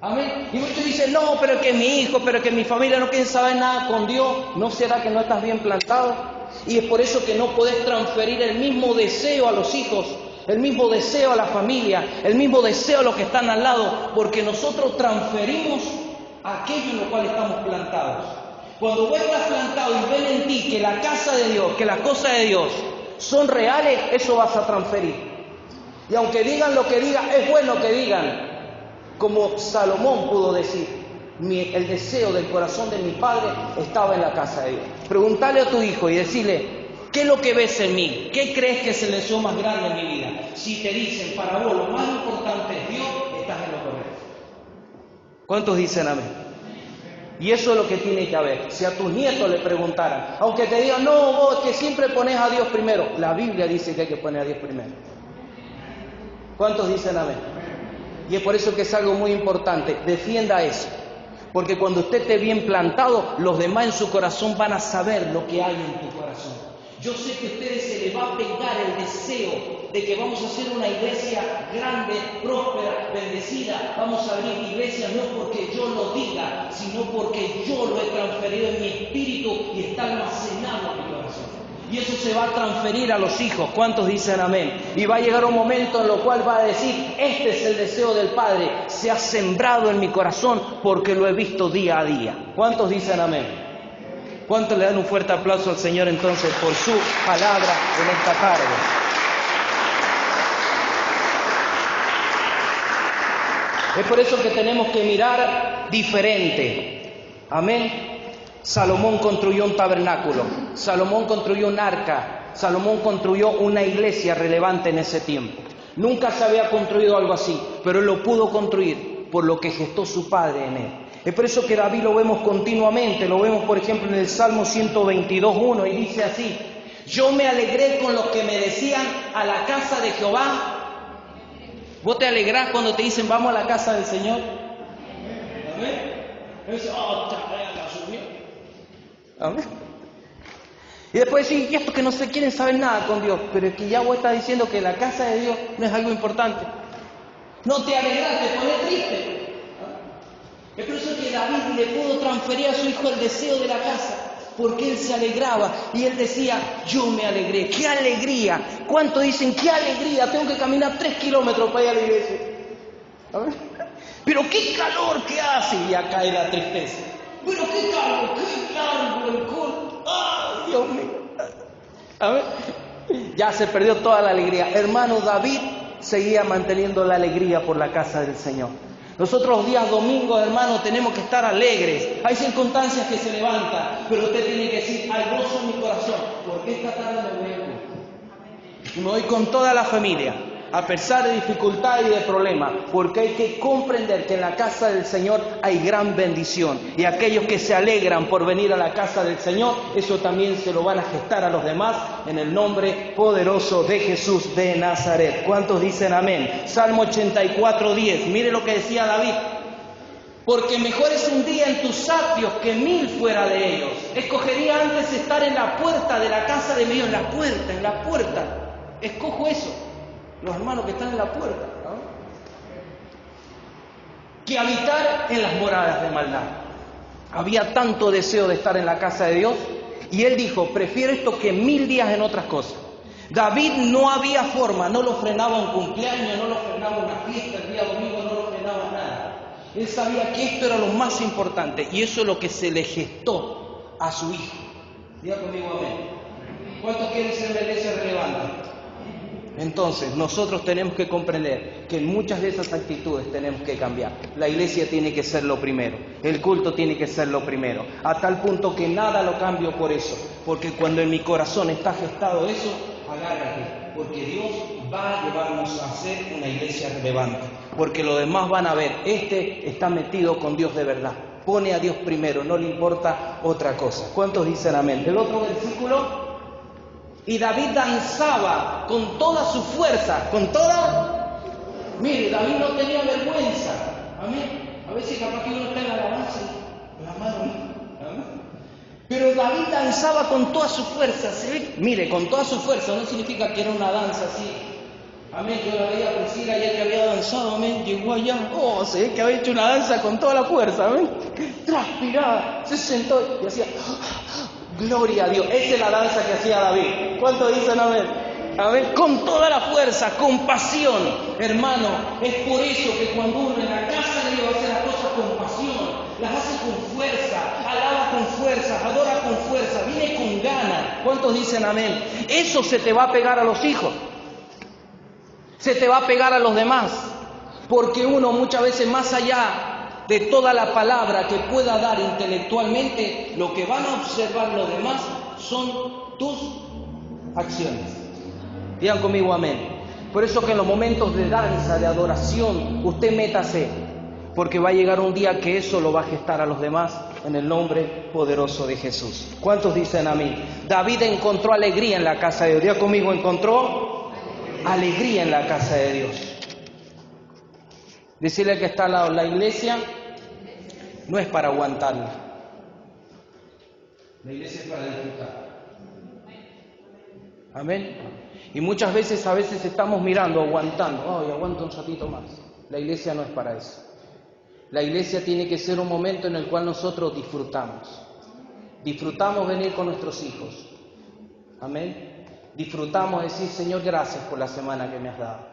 amén. Y muchos dicen, no, pero que mi hijo, pero que mi familia no quieren saber nada con Dios. ¿No será que no estás bien plantado? Y es por eso que no podés transferir el mismo deseo a los hijos, el mismo deseo a la familia, el mismo deseo a los que están al lado, porque nosotros transferimos aquello en lo cual estamos plantados. Cuando vos estás plantado y ven en ti que la casa de Dios, que las cosas de Dios son reales, eso vas a transferir. Y aunque digan lo que digan, es bueno que digan, como Salomón pudo decir, el deseo del corazón de mi padre estaba en la casa de Dios. Preguntale a tu hijo y decirle, ¿qué es lo que ves en mí? ¿Qué crees que es el deseo más grande en mi vida? Si te dicen, para vos lo más importante es Dios, estás en lo correcto. ¿Cuántos dicen amén? Y eso es lo que tiene que haber. Si a tus nietos le preguntaran, aunque te digan, no, vos que siempre pones a Dios primero, la Biblia dice que hay que poner a Dios primero. ¿Cuántos dicen amén? Y es por eso que es algo muy importante, defienda eso. Porque cuando usted esté bien plantado, los demás en su corazón van a saber lo que hay en tu corazón. Yo sé que a ustedes se les va a pegar el deseo de que vamos a hacer una iglesia grande, próspera, bendecida. Vamos a abrir iglesias no porque yo lo diga, sino porque yo lo he transferido en mi espíritu y está almacenado en mi corazón. Y eso se va a transferir a los hijos. ¿Cuántos dicen amén? Y va a llegar un momento en el cual va a decir, este es el deseo del Padre, se ha sembrado en mi corazón porque lo he visto día a día. ¿Cuántos dicen amén? ¿Cuántos le dan un fuerte aplauso al Señor entonces por su palabra en esta tarde? Es por eso que tenemos que mirar diferente. Amén. Salomón construyó un tabernáculo, Salomón construyó un arca, Salomón construyó una iglesia relevante en ese tiempo. Nunca se había construido algo así, pero él lo pudo construir por lo que gestó su padre en él. Es por eso que David lo vemos continuamente, lo vemos por ejemplo en el Salmo 122:1 y dice así: yo me alegré con los que me decían a la casa de Jehová. ¿Vos te alegrás cuando te dicen vamos a la casa del Señor? Amén. Amén. Y después sí, y estos que no se quieren saber nada con Dios, pero es que ya vos estás diciendo que la casa de Dios no es algo importante. No te alegras, te pones triste. Es por eso que David le pudo transferir a su hijo el deseo de la casa, porque él se alegraba y él decía, yo me alegré. ¡Qué alegría! ¿Cuántos dicen, qué alegría? Tengo que caminar 3 kilómetros para ir a la iglesia. A ver. Pero qué calor que hace, y acá hay la tristeza. Pero qué calor, qué largo el coro. ¡Ay, Dios mío! A ver. Ya se perdió toda la alegría. Hermano, David seguía manteniendo la alegría por la casa del Señor. Nosotros los días domingos, hermanos, tenemos que estar alegres. Hay circunstancias que se levantan, pero usted tiene que decir, hay gozo en mi corazón, porque esta tarde me voy a ir. Y me voy con toda la familia, a pesar de dificultades y de problemas, porque hay que comprender que en la casa del Señor hay gran bendición. Y aquellos que se alegran por venir a la casa del Señor, eso también se lo van a gestar a los demás en el nombre poderoso de Jesús de Nazaret. ¿Cuántos dicen amén? Salmo 84:10. Mire lo que decía David. Porque mejor es un día en tus atrios que 1000 fuera de ellos. Escogería antes estar en la puerta de la casa de mi Dios. En la puerta. Escojo eso. Los hermanos que están en la puerta, ¿no? Que habitar en las moradas de maldad. Había tanto deseo de estar en la casa de Dios, y él dijo, prefiero esto que 1000 días en otras cosas. David no había forma, no lo frenaba un cumpleaños, no lo frenaba una fiesta, el día domingo no lo frenaba nada. Él sabía que esto era lo más importante, y eso es lo que se le gestó a su hijo. Diga conmigo amén. ¿Cuántos quieren ser la iglesia relevante? Entonces, nosotros tenemos que comprender que en muchas de esas actitudes tenemos que cambiar. La iglesia tiene que ser lo primero, el culto tiene que ser lo primero, a tal punto que nada lo cambio por eso, porque cuando en mi corazón está gestado eso, agárrate, porque Dios va a llevarnos a ser una iglesia relevante, porque los demás van a ver, este está metido con Dios de verdad, pone a Dios primero, no le importa otra cosa. ¿Cuántos dicen amén? El otro versículo... Y David danzaba con toda su fuerza, con toda... Mire, David no tenía vergüenza. Amén. A veces capaz que uno está en la alabanza, la mano. Amén. Pero David danzaba con toda su fuerza. ¿Se ve? Mire, con toda su fuerza no significa que era una danza así. Amén. Yo la veía a Priscila ya que había danzado. Amén. Llegó allá. Oh, se ve que había hecho una danza con toda la fuerza. Amén. Transpiraba. Se sentó y hacía... Gloria a Dios, esa es la danza que hacía David. ¿Cuántos dicen amén? Amén. Con toda la fuerza, con pasión. Hermano, es por eso que cuando uno en la casa de Dios hace las cosas con pasión, las hace con fuerza, alaba con fuerza, adora con fuerza, viene con ganas. ¿Cuántos dicen amén? Eso se te va a pegar a los hijos. Se te va a pegar a los demás. Porque uno muchas veces más allá de toda la palabra que pueda dar intelectualmente, lo que van a observar los demás son tus acciones. Digan conmigo amén. Por eso que en los momentos de danza, de adoración, usted métase, porque va a llegar un día que eso lo va a gestar a los demás en el nombre poderoso de Jesús. ¿Cuántos dicen amén? David encontró alegría en la casa de Dios. Diga conmigo, encontró alegría en la casa de Dios. Decirle que está al lado, la iglesia no es para aguantarla. La iglesia es para disfrutar. Amén. Y muchas veces, estamos mirando, aguantando. Ay, aguanto un ratito más. La iglesia no es para eso. La iglesia tiene que ser un momento en el cual nosotros disfrutamos. Disfrutamos venir con nuestros hijos. Amén. Disfrutamos decir, Señor, gracias por la semana que me has dado.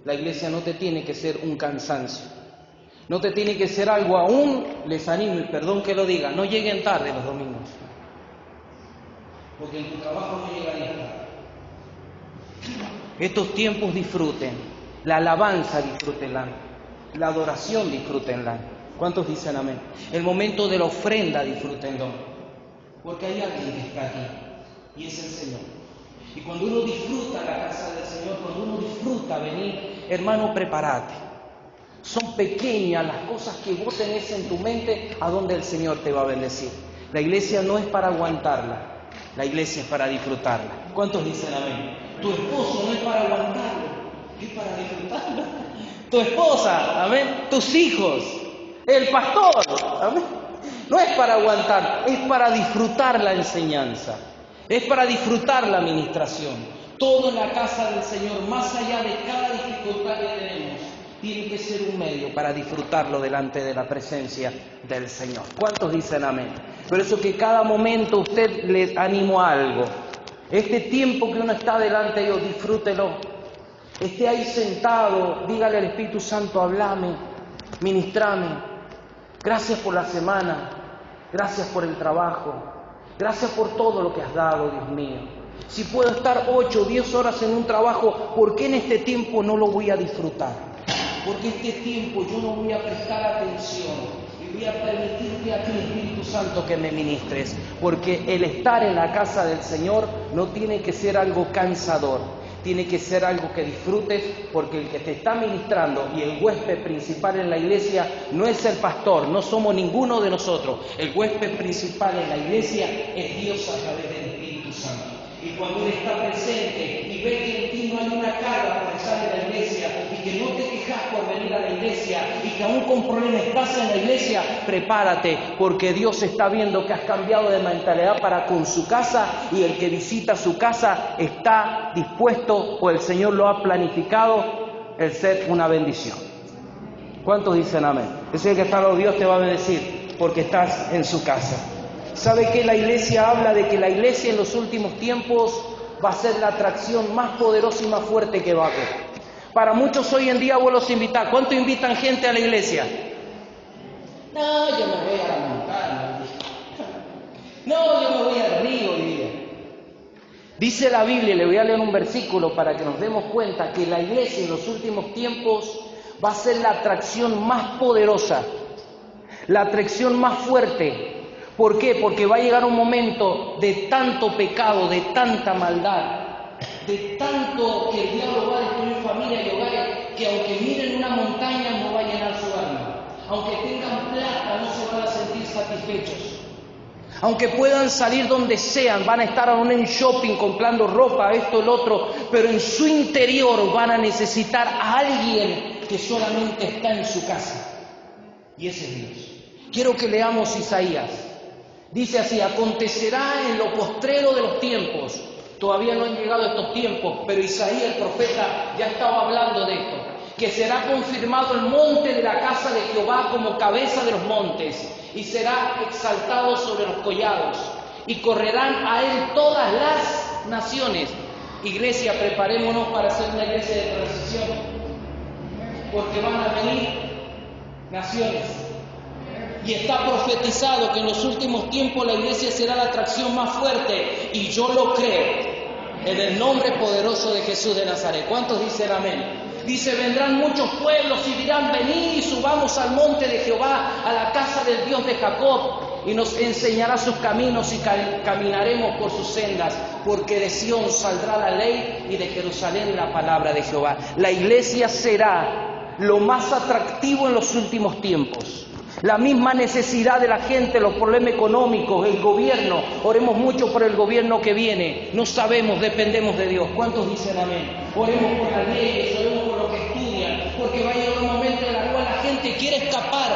La iglesia no te tiene que ser un cansancio. No te tiene que ser algo aún, les animo y perdón que lo diga, no lleguen tarde los domingos. Porque en tu trabajo no llegarías tarde. Estos tiempos disfruten, la alabanza disfrútenla, la adoración disfrútenla. ¿Cuántos dicen amén? El momento de la ofrenda, disfrútenlo. Porque hay alguien que está aquí y es el Señor. Y cuando uno disfruta la casa del Señor, cuando uno disfruta venir, hermano, prepárate. Son pequeñas las cosas que vos tenés en tu mente a donde el Señor te va a bendecir. La iglesia no es para aguantarla, la iglesia es para disfrutarla. ¿Cuántos dicen amén? Tu esposo no es para aguantarlo, es para disfrutarla. Tu esposa, amén, tus hijos, el pastor, amén, no es para aguantar, es para disfrutar la enseñanza, es para disfrutar la administración. Todo en la casa del Señor, más allá de cada dificultad que tenemos, tiene que ser un medio para disfrutarlo delante de la presencia del Señor. ¿Cuántos dicen amén? Por eso que cada momento usted le animo a algo. Este tiempo que uno está delante de Dios, disfrútelo. Esté ahí sentado, dígale al Espíritu Santo, hablame, ministrame. Gracias por la semana, gracias por el trabajo, gracias por todo lo que has dado, Dios mío. Si puedo estar 8 o 10 horas en un trabajo, ¿por qué en este tiempo no lo voy a disfrutar? Porque este tiempo yo no voy a prestar atención y voy a permitirte a ti, Espíritu Santo, que me ministres. Porque el estar en la casa del Señor no tiene que ser algo cansador, tiene que ser algo que disfrutes, porque el que te está ministrando y el huésped principal en la iglesia no es el pastor, no somos ninguno de nosotros. El huésped principal en la iglesia es Dios a través del Espíritu Santo. Y cuando Él está presente y ve que en ti no hay una carga por estar en la iglesia y que no te quejas por venir a la iglesia y que aún con problemas estás en la iglesia, prepárate, porque Dios está viendo que has cambiado de mentalidad para con su casa, y el que visita su casa está dispuesto, o el Señor lo ha planificado, el ser una bendición. ¿Cuántos dicen amén? Ese que está a los Dios te va a bendecir porque estás en su casa. ¿Sabe que la iglesia habla de que la iglesia en los últimos tiempos va a ser la atracción más poderosa y más fuerte que va a haber? Para muchos hoy en día vos los invitás. ¿Cuánto invitan gente a la iglesia? No, yo me voy a la montaña. No, yo me voy al río, diría. Dice la Biblia, le voy a leer un versículo para que nos demos cuenta que la iglesia en los últimos tiempos va a ser la atracción más poderosa, la atracción más fuerte. ¿Por qué? Porque va a llegar un momento de tanto pecado, de tanta maldad, de tanto que el diablo va a destruir familia y hogares, que aunque miren una montaña no va a llenar su alma. Aunque tengan plata no se van a sentir satisfechos. Aunque puedan salir donde sean, van a estar aún en shopping comprando ropa, esto, el otro, pero en su interior van a necesitar a alguien que solamente está en su casa. Y ese es Dios. Quiero que leamos Isaías. Dice así: acontecerá en lo postrero de los tiempos. Todavía no han llegado estos tiempos, pero Isaías el profeta ya estaba hablando de esto. Que será confirmado el monte de la casa de Jehová como cabeza de los montes, y será exaltado sobre los collados, y correrán a él todas las naciones. Iglesia, preparémonos para ser una iglesia de transición, porque van a venir naciones. Y está profetizado que en los últimos tiempos la iglesia será la atracción más fuerte, y yo lo creo, en el nombre poderoso de Jesús de Nazaret. ¿Cuántos dicen amén? Dice: vendrán muchos pueblos y dirán: venid y subamos al monte de Jehová, a la casa del Dios de Jacob, y nos enseñará sus caminos y caminaremos por sus sendas, porque de Sión saldrá la ley y de Jerusalén la palabra de Jehová. La iglesia será lo más atractivo en los últimos tiempos. La misma necesidad de la gente, los problemas económicos, el gobierno. Oremos mucho por el gobierno que viene. No sabemos, dependemos de Dios. ¿Cuántos dicen amén? Oremos por las leyes, oremos por lo que estudian, porque va a llegar un momento en el cual la gente quiere escapar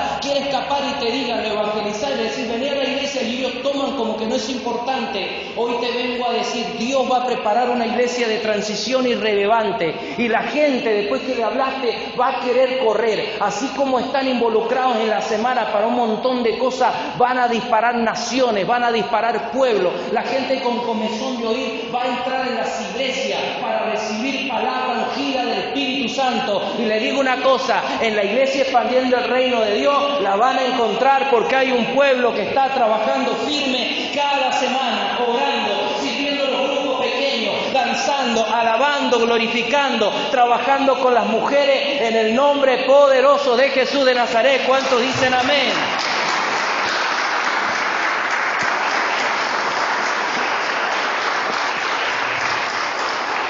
y te digan, evangelizar y decir: vení a la iglesia, y ellos toman como que no es importante. Hoy te vengo a decir: Dios va a preparar una iglesia de transición irrelevante, y la gente, después que le hablaste, va a querer correr. Así como están involucrados en la semana para un montón de cosas, van a disparar naciones, van a disparar pueblos. La gente con comezón de oír va a entrar en las iglesias para recibir palabra ungida del Espíritu Santo. Y le digo una cosa: en la iglesia expandiendo el reino de Dios la van a encontrar, porque hay un pueblo que está trabajando firme cada semana, orando, sirviendo los grupos pequeños, danzando, alabando, glorificando, trabajando con las mujeres en el nombre poderoso de Jesús de Nazaret. ¿Cuántos dicen amén?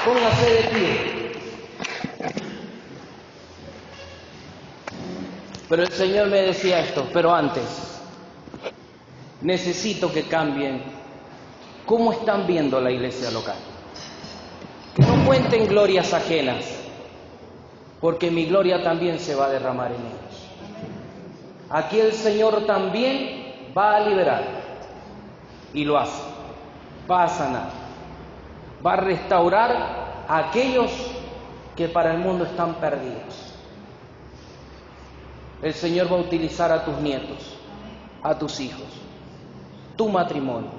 Póngase de pie. Pero el Señor me decía esto, pero antes, necesito que cambien cómo están viendo la iglesia local. Que no cuenten glorias ajenas, porque mi gloria también se va a derramar en ellos. Aquí el Señor también va a liberar, y lo hace, va a sanar, va a restaurar a aquellos que para el mundo están perdidos. El Señor va a utilizar a tus nietos, a tus hijos, tu matrimonio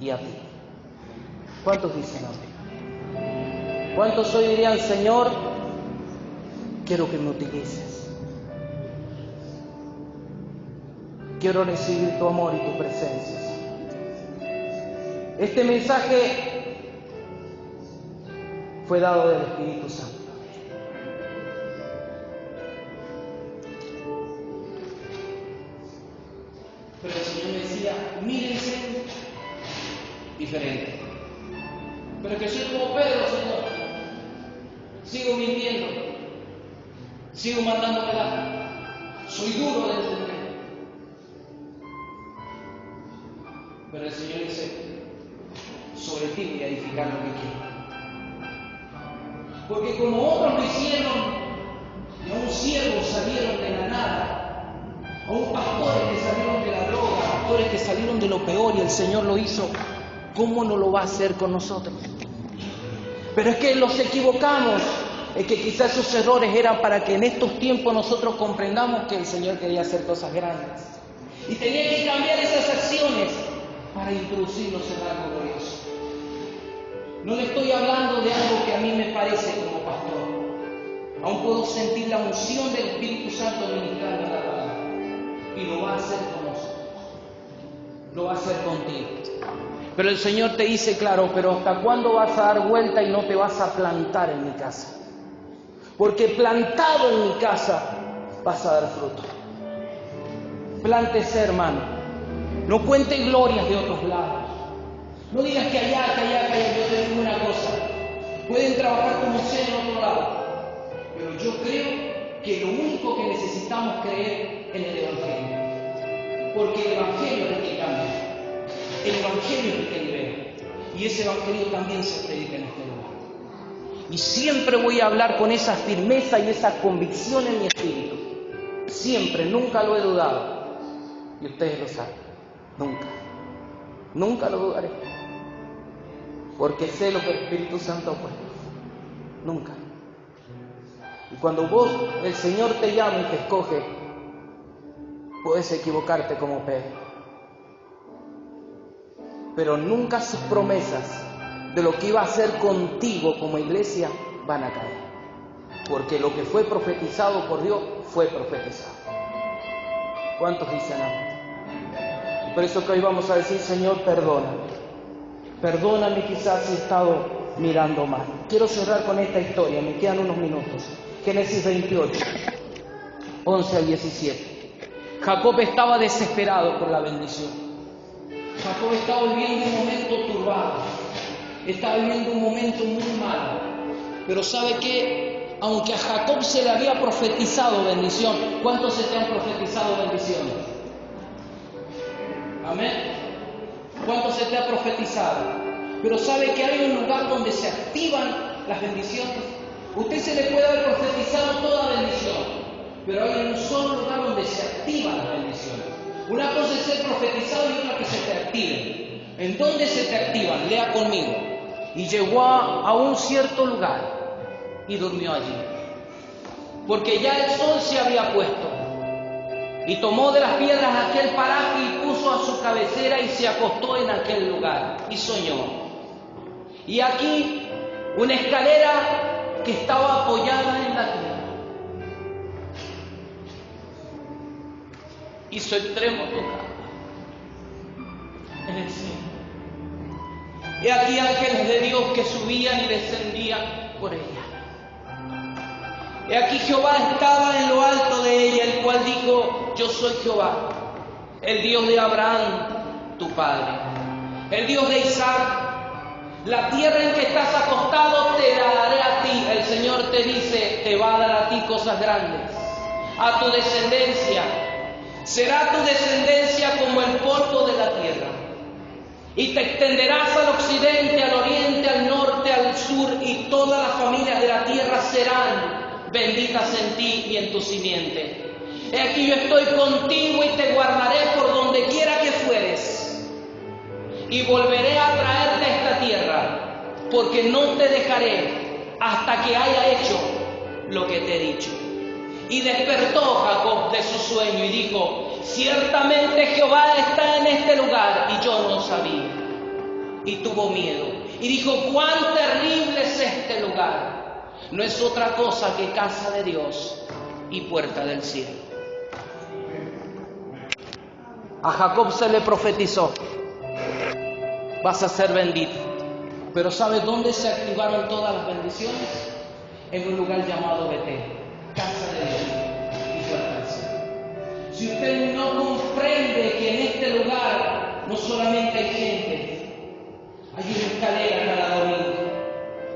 y a ti. ¿Cuántos dicen amén? ¿Cuántos hoy dirían, Señor, quiero que me utilices? Quiero recibir tu amor y tu presencia. Este mensaje fue dado del Espíritu Santo. Pero el Señor me decía, mírense diferente. Pero que soy como Pedro, Señor. Sigo mintiendo. Sigo mandando pelar. Soy duro de entender. Pero el Señor dice, sobre ti voy a edificar lo que quiero. Porque como otros lo hicieron, y a un siervo salieron de la nada, a un pastores que salieron de la droga, pastores que salieron de lo peor y el Señor lo hizo, ¿cómo no lo va a hacer con nosotros? Pero es que nos equivocamos, es que quizás esos errores eran para que en estos tiempos nosotros comprendamos que el Señor quería hacer cosas grandes. Y tenía que cambiar esas acciones para introducirnos en algo glorioso. No le estoy hablando de algo que a mí me parece como pastor. Aún puedo sentir la unción del Espíritu Santo ministrando en la palabra. Y lo va a hacer con nosotros. Lo va a hacer contigo. Pero el Señor te dice, claro, pero ¿hasta cuándo vas a dar vuelta y no te vas a plantar en mi casa? Porque plantado en mi casa vas a dar fruto. Plántese, hermano. No cuente glorias de otros lados. No digas que allá. Yo te digo una cosa. Pueden trabajar como sea en otro lado. Pero yo creo que lo único que necesitamos creer en el Evangelio. Porque el Evangelio es el que cambia. El Evangelio es el que libera. Y ese Evangelio también se predica en este lugar. Y siempre voy a hablar con esa firmeza y esa convicción en mi espíritu. Siempre, nunca lo he dudado. Y ustedes lo saben. Nunca lo dudaré. Porque sé lo que el Espíritu Santo ha puesto. Nunca. Y cuando el Señor te llama y te escoge, puedes equivocarte como Pedro. Pero nunca sus promesas de lo que iba a hacer contigo como iglesia van a caer. Porque lo que fue profetizado por Dios fue profetizado. ¿Cuántos dicen amén? Por eso que hoy vamos a decir, Señor, perdóname. Perdóname quizás si he estado mirando mal. Quiero cerrar con esta historia, me quedan unos minutos. Génesis 28, 11 al 17. Jacob estaba desesperado por la bendición. Jacob estaba viviendo un momento turbado. Estaba viviendo un momento muy malo. Pero ¿sabe qué? Aunque a Jacob se le había profetizado bendición, ¿cuántos se te han profetizado bendiciones? Amén. ¿Cuánto se te ha profetizado? Pero ¿sabe que hay un lugar donde se activan las bendiciones? Usted se le puede haber profetizado toda bendición, pero hay un solo lugar donde se activan las bendiciones. Una cosa es ser profetizado y otra que se te activen. ¿En dónde se te activan? Lea conmigo. Y llegó a un cierto lugar y durmió allí, porque ya el sol se había puesto. Y tomó de las piedras aquel paraje y puso a su cabecera y se acostó en aquel lugar y soñó. Y aquí una escalera que estaba apoyada en la tierra. Y su extremo tocaba en el cielo. He aquí ángeles de Dios que subían y descendían por ella. He aquí Jehová estaba en lo alto de ella, el cual dijo: yo soy Jehová, el Dios de Abraham, tu padre, el Dios de Isaac. La tierra en que estás acostado te la daré a ti. El Señor te dice: te va a dar a ti cosas grandes, a tu descendencia. Será tu descendencia como el polvo de la tierra. Y te extenderás al occidente, al oriente, al norte, al sur, y todas las familias de la tierra serán benditas en ti y en tu simiente. He aquí yo estoy contigo y te guardaré por donde quiera que fueres. Y volveré a traerte a esta tierra, porque no te dejaré hasta que haya hecho lo que te he dicho. Y despertó Jacob de su sueño y dijo: ciertamente Jehová está en este lugar, y yo no sabía. Y tuvo miedo y dijo: cuán terrible es este lugar. No es otra cosa que casa de Dios y puerta del cielo. A Jacob se le profetizó: vas a ser bendito. Pero ¿sabes dónde se activaron todas las bendiciones? En un lugar llamado Betel, casa de Dios y puerta del cielo. Si usted no comprende que en este lugar no solamente hay gente, hay una escalera cada domingo,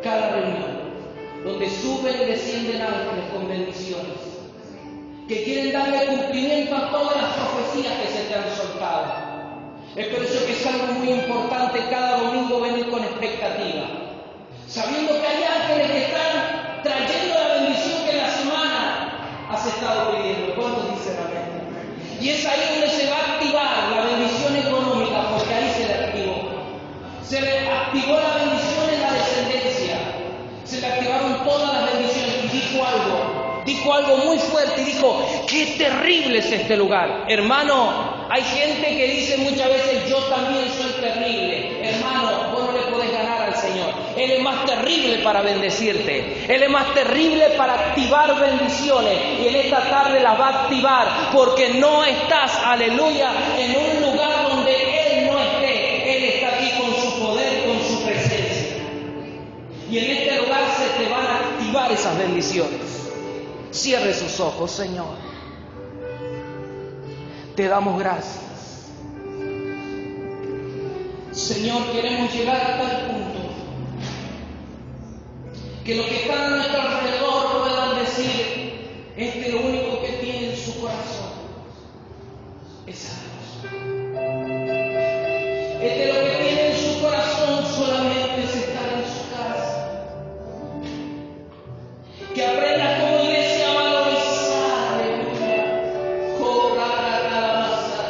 cada reunión, donde suben y descienden ángeles con bendiciones, que quieren darle cumplimiento a todas las profecías que se te han soltado. Es por eso que es algo muy importante cada domingo venir con expectativa, sabiendo que hay ángeles que están trayendo la bendición que en la semana has estado pidiendo. ¿Cuántos dicen amén? Y es ahí donde se va a activar la bendición económica, porque ahí se le activó. Se le activó la bendición en la descendencia, se le activaron todas las bendiciones. Y dijo algo muy fuerte y dijo: qué terrible es este lugar. Hermano, hay gente que dice muchas veces: yo también soy terrible. Hermano, vos no le podés ganar al Señor. Él es más terrible para bendecirte. Él es más terrible para activar bendiciones. Y en esta tarde las va a activar, porque no estás, aleluya, en un lugar donde Él no esté. Él está aquí con su poder, con su presencia. Y en este lugar se te van a activar esas bendiciones. Cierre sus ojos, Señor. Te damos gracias. Señor, queremos llegar hasta el punto que los que están a nuestro alrededor puedan decir: este lo único que tiene en su corazón es a Dios. Este lo que tiene en su corazón solamente es estar en su casa. Que aprenda como iglesia a valorizar, aleluya, cobrar a la masa.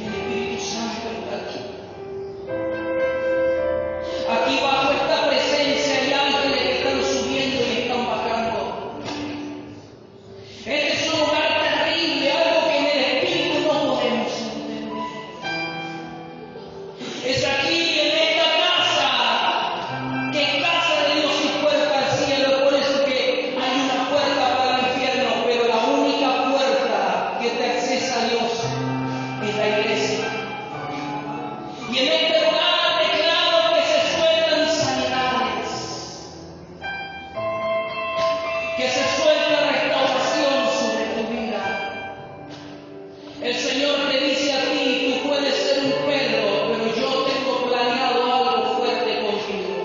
El Espíritu Santo está aquí. Aquí bajo esta presencia hay ángeles que están subiendo y están bajando. Este es un lugar terrible, algo que en el Espíritu no podemos entender. Es aquí, en esta casa, que es casa de Dios y puerta al cielo. Por eso que hay una puerta para el infierno, pero la única puerta que te accesa a Dios es la iglesia. Y en este lugar declaro que se sueltan sanidades, que se suelta restauración sobre tu vida. El Señor te dice a ti: tú puedes ser un perro, pero yo tengo planeado algo fuerte contigo.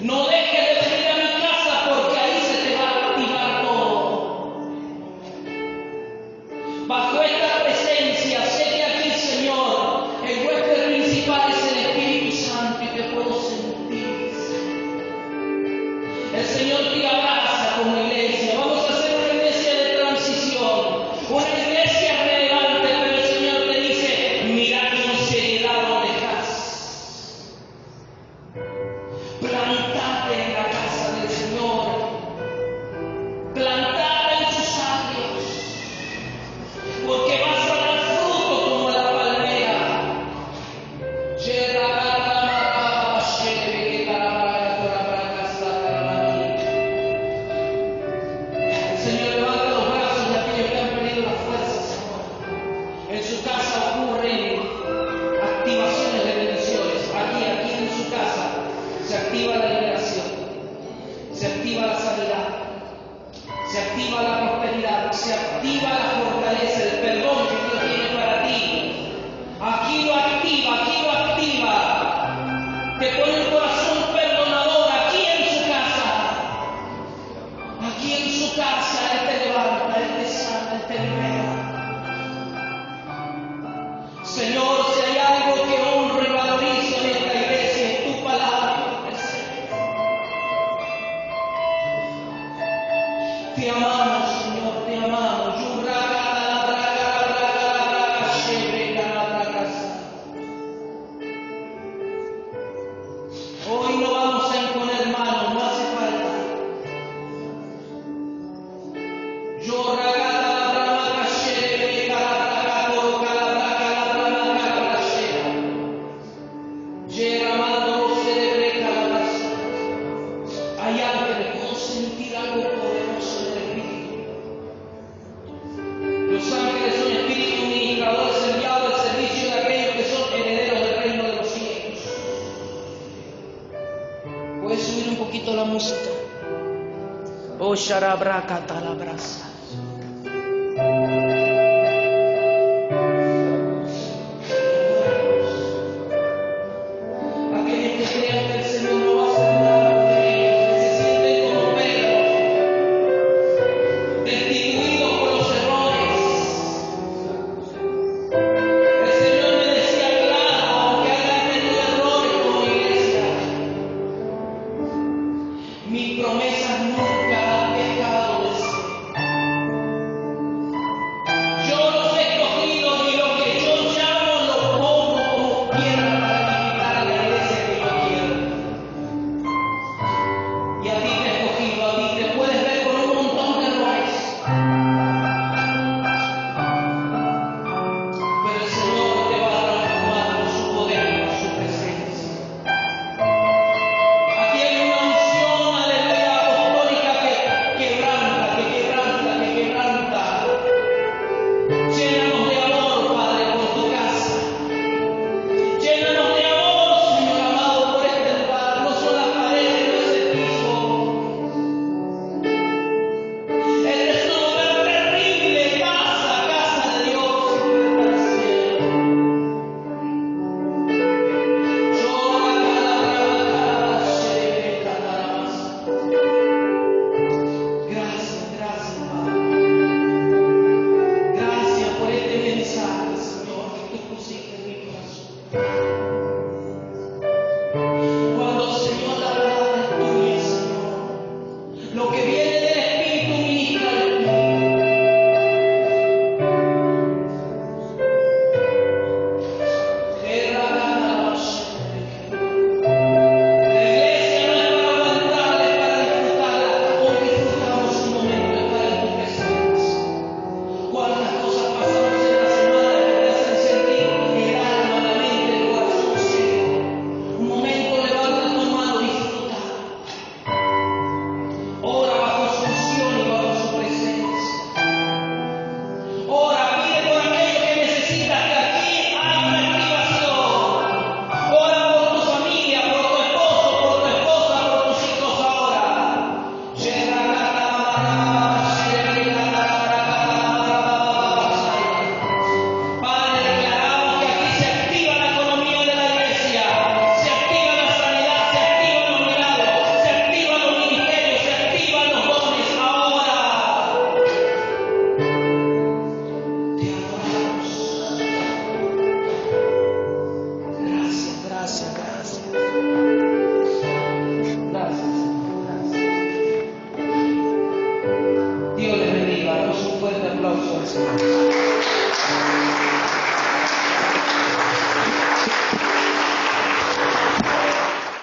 No dejes de venir a mi casa, porque ahí se te va a activar todo. Bajo esta presencia, sé que aquí, Señor, el huésped poquito la música. Oh, sharabraka talabrasa.